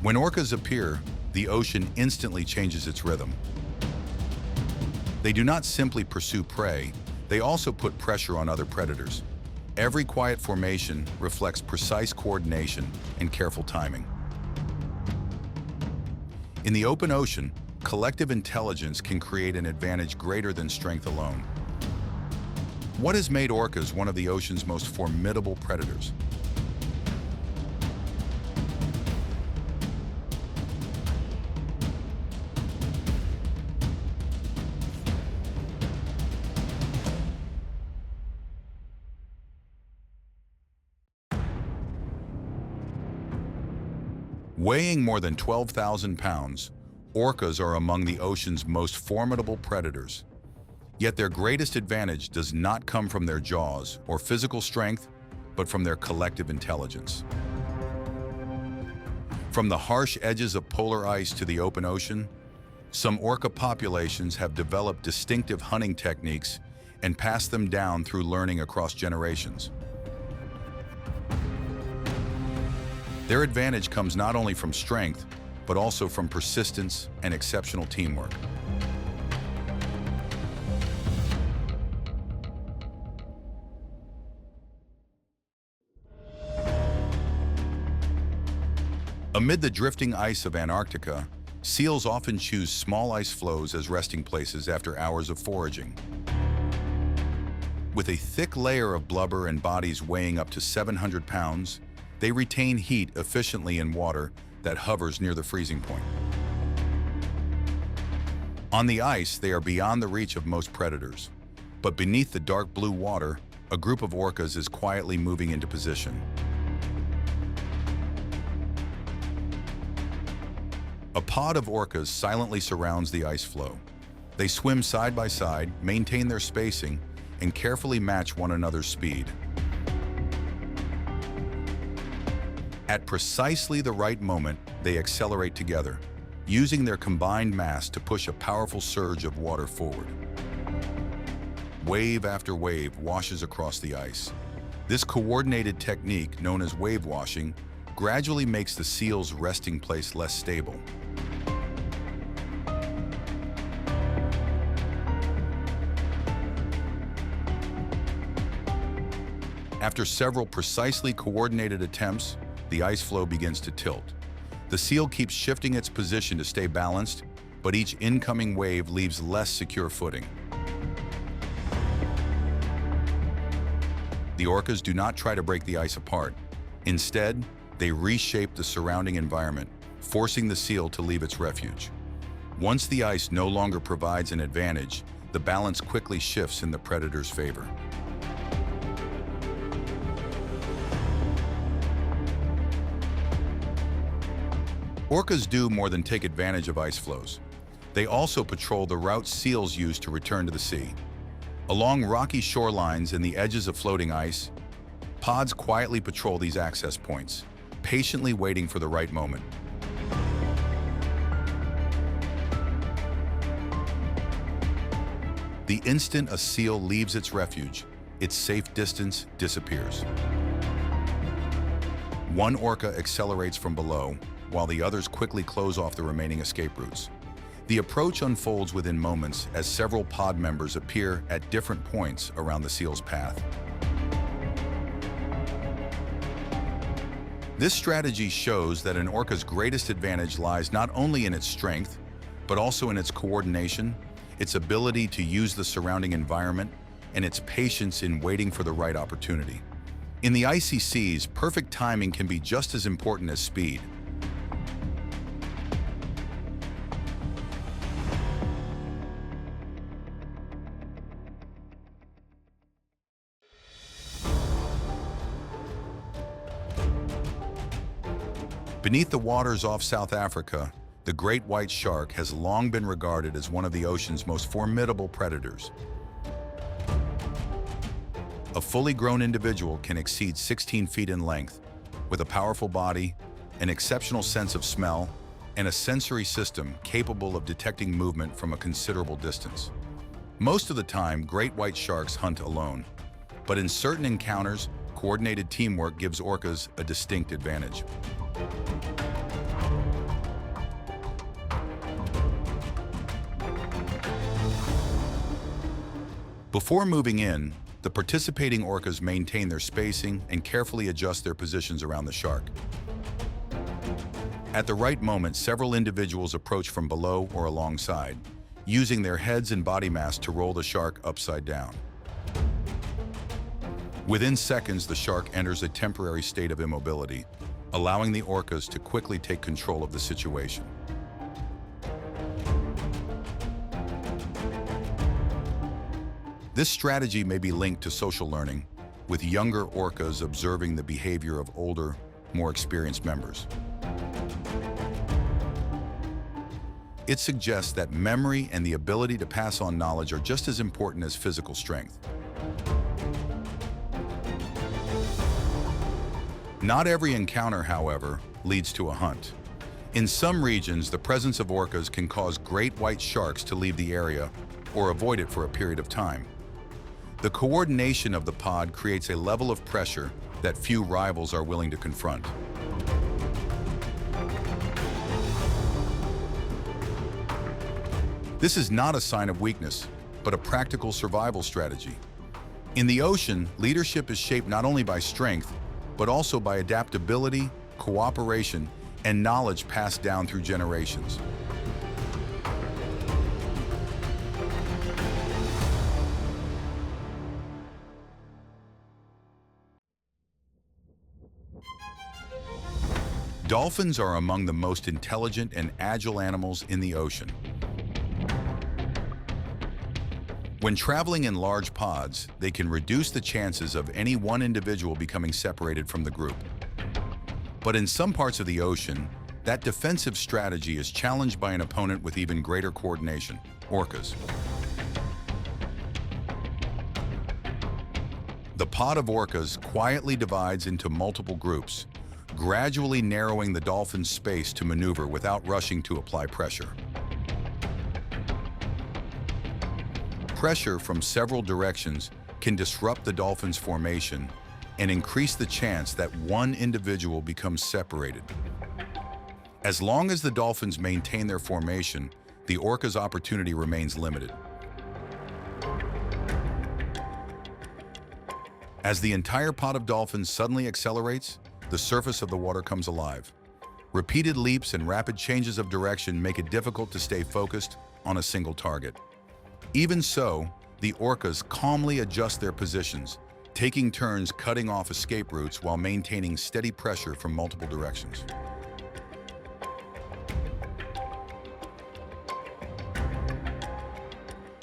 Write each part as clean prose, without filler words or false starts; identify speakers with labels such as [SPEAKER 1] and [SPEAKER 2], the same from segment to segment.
[SPEAKER 1] When orcas appear, the ocean instantly changes its rhythm. They do not simply pursue prey, they also put pressure on other predators. Every quiet formation reflects precise coordination and careful timing. In the open ocean, collective intelligence can create an advantage greater than strength alone. What has made orcas one of the ocean's most formidable predators? Weighing more than 12,000 pounds, orcas are among the ocean's most formidable predators. Yet their greatest advantage does not come from their jaws or physical strength, but from their collective intelligence. From the harsh edges of polar ice to the open ocean, some orca populations have developed distinctive hunting techniques and passed them down through learning across generations. Their advantage comes not only from strength, but also from persistence and exceptional teamwork. Amid the drifting ice of Antarctica, seals often choose small ice floes as resting places after hours of foraging. With a thick layer of blubber and bodies weighing up to 700 pounds, they retain heat efficiently in water that hovers near the freezing point. On the ice, they are beyond the reach of most predators. But beneath the dark blue water, a group of orcas is quietly moving into position. A pod of orcas silently surrounds the ice floe. They swim side by side, maintain their spacing, and carefully match one another's speed. At precisely the right moment, they accelerate together, using their combined mass to push a powerful surge of water forward. Wave after wave washes across the ice. This coordinated technique, known as wave washing, gradually makes the seal's resting place less stable. After several precisely coordinated attempts, the ice floe begins to tilt. The seal keeps shifting its position to stay balanced, but each incoming wave leaves less secure footing. The orcas do not try to break the ice apart. Instead, they reshape the surrounding environment, forcing the seal to leave its refuge. Once the ice no longer provides an advantage, the balance quickly shifts in the predator's favor. Orcas do more than take advantage of ice floes. They also patrol the routes seals use to return to the sea. Along rocky shorelines and the edges of floating ice, pods quietly patrol these access points, patiently waiting for the right moment. The instant a seal leaves its refuge, its safe distance disappears. One orca accelerates from below, while the others quickly close off the remaining escape routes. The approach unfolds within moments as several pod members appear at different points around the seal's path. This strategy shows that an orca's greatest advantage lies not only in its strength, but also in its coordination, its ability to use the surrounding environment, and its patience in waiting for the right opportunity. In the icy seas, perfect timing can be just as important as speed. Beneath the waters off South Africa, the great white shark has long been regarded as one of the ocean's most formidable predators. A fully grown individual can exceed 16 feet in length, with a powerful body, an exceptional sense of smell, and a sensory system capable of detecting movement from a considerable distance. Most of the time, great white sharks hunt alone, but in certain encounters, coordinated teamwork gives orcas a distinct advantage. Before moving in, the participating orcas maintain their spacing and carefully adjust their positions around the shark. At the right moment, several individuals approach from below or alongside, using their heads and body mass to roll the shark upside down. Within seconds, the shark enters a temporary state of immobility, allowing the orcas to quickly take control of the situation. This strategy may be linked to social learning, with younger orcas observing the behavior of older, more experienced members. It suggests that memory and the ability to pass on knowledge are just as important as physical strength. Not every encounter, however, leads to a hunt. In some regions, the presence of orcas can cause great white sharks to leave the area or avoid it for a period of time. The coordination of the pod creates a level of pressure that few rivals are willing to confront. This is not a sign of weakness, but a practical survival strategy. In the ocean, leadership is shaped not only by strength, but also by adaptability, cooperation, and knowledge passed down through generations. Dolphins are among the most intelligent and agile animals in the ocean. When traveling in large pods, they can reduce the chances of any one individual becoming separated from the group. But in some parts of the ocean, that defensive strategy is challenged by an opponent with even greater coordination: orcas. The pod of orcas quietly divides into multiple groups, gradually narrowing the dolphin's space to maneuver without rushing to apply pressure. Pressure from several directions can disrupt the dolphin's formation and increase the chance that one individual becomes separated. As long as the dolphins maintain their formation, the orca's opportunity remains limited. As the entire pod of dolphins suddenly accelerates, the surface of the water comes alive. Repeated leaps and rapid changes of direction make it difficult to stay focused on a single target. Even so, the orcas calmly adjust their positions, taking turns cutting off escape routes while maintaining steady pressure from multiple directions.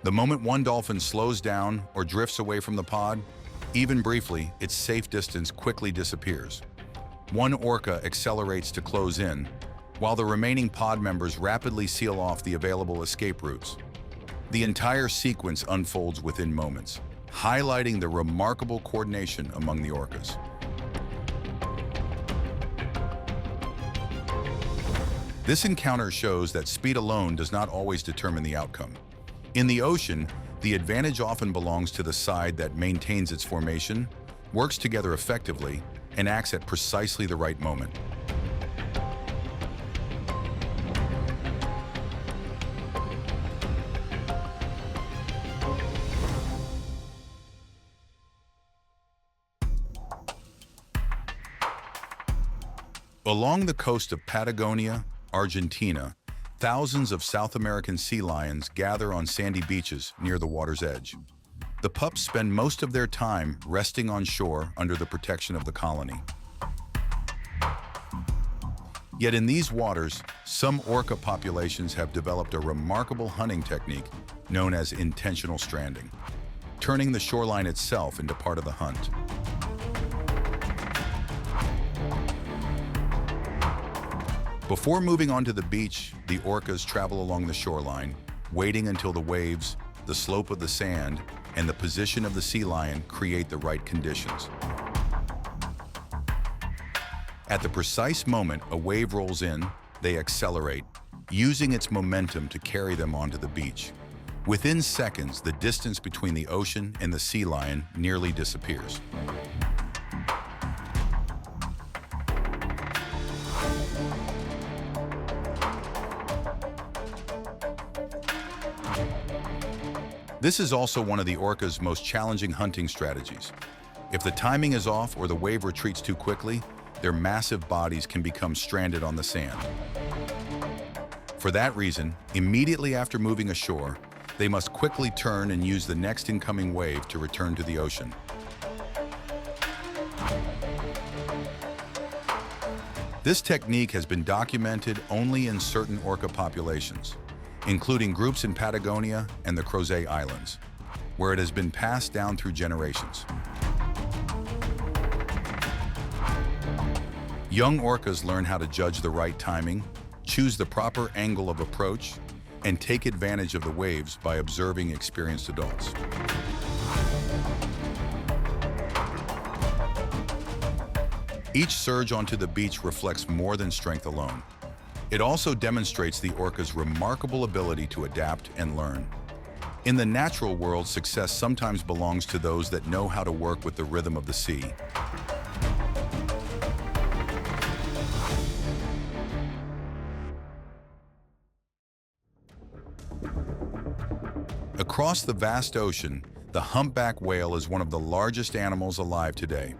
[SPEAKER 1] The moment one dolphin slows down or drifts away from the pod, even briefly, its safe distance quickly disappears. One orca accelerates to close in, while the remaining pod members rapidly seal off the available escape routes. The entire sequence unfolds within moments, highlighting the remarkable coordination among the orcas. This encounter shows that speed alone does not always determine the outcome. In the ocean, the advantage often belongs to the side that maintains its formation, works together effectively, and acts at precisely the right moment. Along the coast of Patagonia, Argentina, thousands of South American sea lions gather on sandy beaches near the water's edge. The pups spend most of their time resting on shore under the protection of the colony. Yet in these waters, some orca populations have developed a remarkable hunting technique known as intentional stranding, turning the shoreline itself into part of the hunt. Before moving onto the beach, the orcas travel along the shoreline, waiting until the waves, the slope of the sand, and the position of the sea lion create the right conditions. At the precise moment a wave rolls in, they accelerate, using its momentum to carry them onto the beach. Within seconds, the distance between the ocean and the sea lion nearly disappears. This is also one of the orca's most challenging hunting strategies. If the timing is off or the wave retreats too quickly, their massive bodies can become stranded on the sand. For that reason, immediately after moving ashore, they must quickly turn and use the next incoming wave to return to the ocean. This technique has been documented only in certain orca populations, including groups in Patagonia and the Crozet Islands, where it has been passed down through generations. Young orcas learn how to judge the right timing, choose the proper angle of approach, and take advantage of the waves by observing experienced adults. Each surge onto the beach reflects more than strength alone. It also demonstrates the orca's remarkable ability to adapt and learn. In the natural world, success sometimes belongs to those that know how to work with the rhythm of the sea. Across the vast ocean, the humpback whale is one of the largest animals alive today.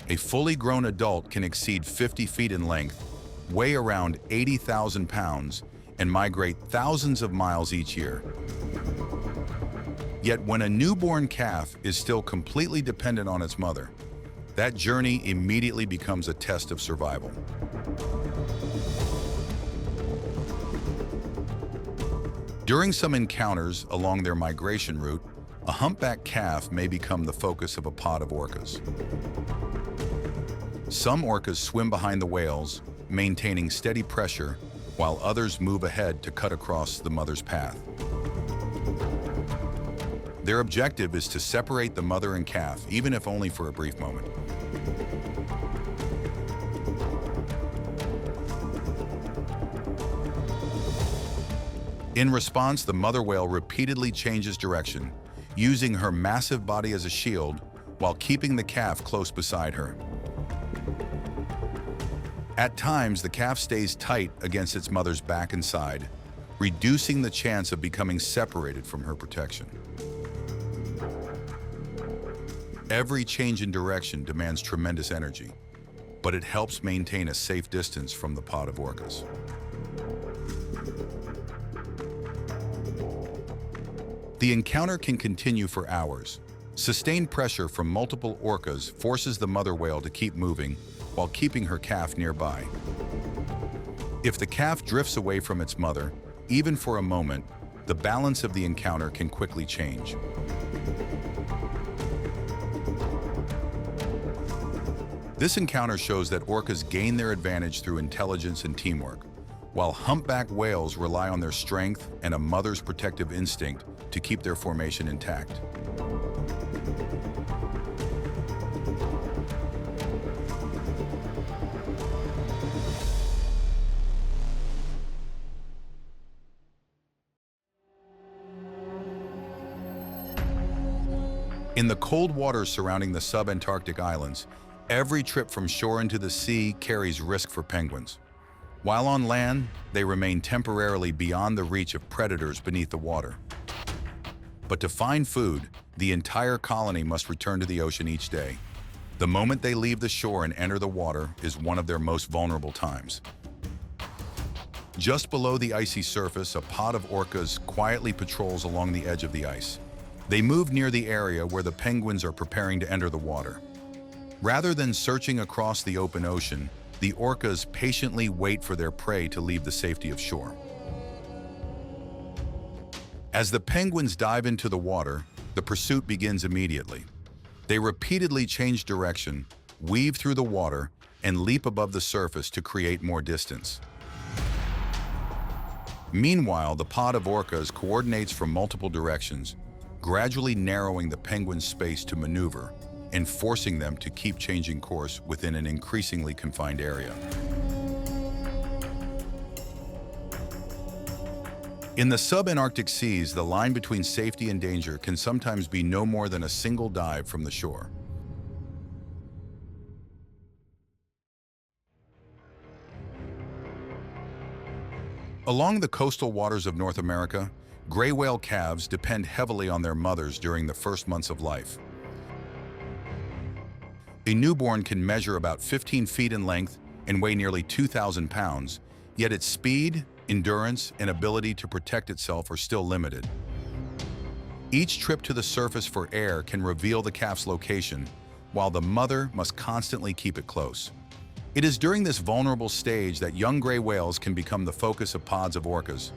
[SPEAKER 1] A fully grown adult can exceed 50 feet in length, weigh around 80,000 pounds, and migrate thousands of miles each year. Yet when a newborn calf is still completely dependent on its mother, that journey immediately becomes a test of survival. During some encounters along their migration route, a humpback calf may become the focus of a pod of orcas. Some orcas swim behind the whales, maintaining steady pressure, while others move ahead to cut across the mother's path. Their objective is to separate the mother and calf, even if only for a brief moment. In response, the mother whale repeatedly changes direction, using her massive body as a shield while keeping the calf close beside her. At times, the calf stays tight against its mother's back and side, reducing the chance of becoming separated from her protection. Every change in direction demands tremendous energy, but it helps maintain a safe distance from the pod of orcas. The encounter can continue for hours. Sustained pressure from multiple orcas forces the mother whale to keep moving while keeping her calf nearby. If the calf drifts away from its mother, even for a moment, the balance of the encounter can quickly change. This encounter shows that orcas gain their advantage through intelligence and teamwork, while humpback whales rely on their strength and a mother's protective instinct to keep their formation intact. In the cold waters surrounding the sub-Antarctic islands, every trip from shore into the sea carries risk for penguins. While on land, they remain temporarily beyond the reach of predators beneath the water. But to find food, the entire colony must return to the ocean each day. The moment they leave the shore and enter the water is one of their most vulnerable times. Just below the icy surface, a pod of orcas quietly patrols along the edge of the ice. They move near the area where the penguins are preparing to enter the water. Rather than searching across the open ocean, the orcas patiently wait for their prey to leave the safety of shore. As the penguins dive into the water, the pursuit begins immediately. They repeatedly change direction, weave through the water, and leap above the surface to create more distance. Meanwhile, the pod of orcas coordinates from multiple directions, gradually narrowing the penguins' space to maneuver and forcing them to keep changing course within an increasingly confined area. In the sub-Antarctic seas, the line between safety and danger can sometimes be no more than a single dive from the shore. Along the coastal waters of North America, Gray whale calves depend heavily on their mothers during the first months of life. A newborn can measure about 15 feet in length and weigh nearly 2,000 pounds, yet its speed, endurance, and ability to protect itself are still limited. Each trip to the surface for air can reveal the calf's location, while the mother must constantly keep it close. It is during this vulnerable stage that young gray whales can become the focus of pods of orcas.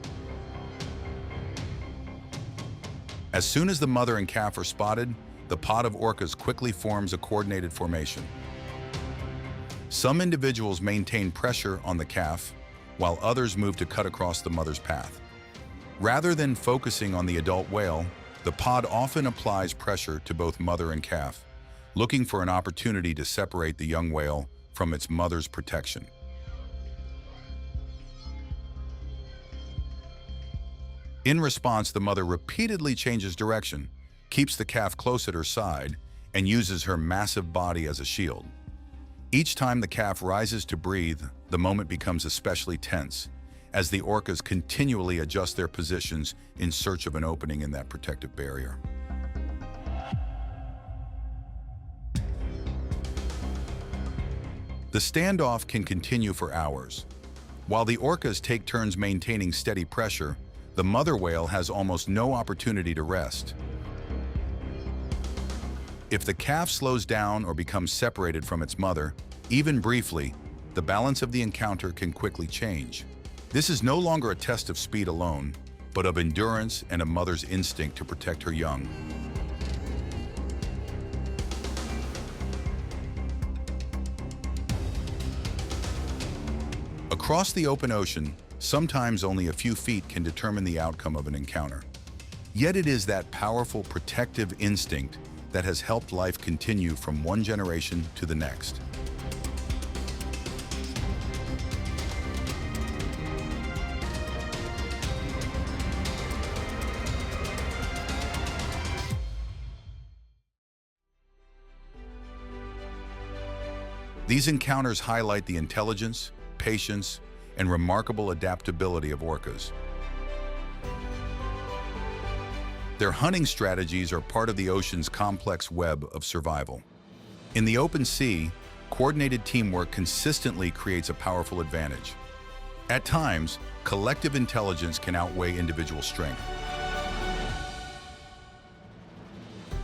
[SPEAKER 1] As soon as the mother and calf are spotted, the pod of orcas quickly forms a coordinated formation. Some individuals maintain pressure on the calf, while others move to cut across the mother's path. Rather than focusing on the adult whale, the pod often applies pressure to both mother and calf, looking for an opportunity to separate the young whale from its mother's protection. In response, the mother repeatedly changes direction, keeps the calf close at her side, and uses her massive body as a shield. Each time the calf rises to breathe, the moment becomes especially tense, as the orcas continually adjust their positions in search of an opening in that protective barrier. The standoff can continue for hours. While the orcas take turns maintaining steady pressure, the mother whale has almost no opportunity to rest. If the calf slows down or becomes separated from its mother, even briefly, the balance of the encounter can quickly change. This is no longer a test of speed alone, but of endurance and a mother's instinct to protect her young. Across the open ocean, sometimes only a few feet can determine the outcome of an encounter. Yet it is that powerful protective instinct that has helped life continue from one generation to the next. These encounters highlight the intelligence, patience, and remarkable adaptability of orcas. Their hunting strategies are part of the ocean's complex web of survival. In the open sea, coordinated teamwork consistently creates a powerful advantage. At times, collective intelligence can outweigh individual strength.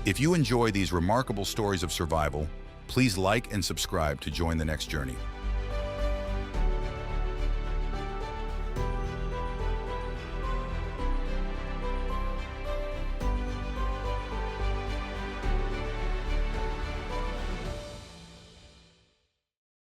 [SPEAKER 1] If you enjoy these remarkable stories of survival, please like and subscribe to join the next journey.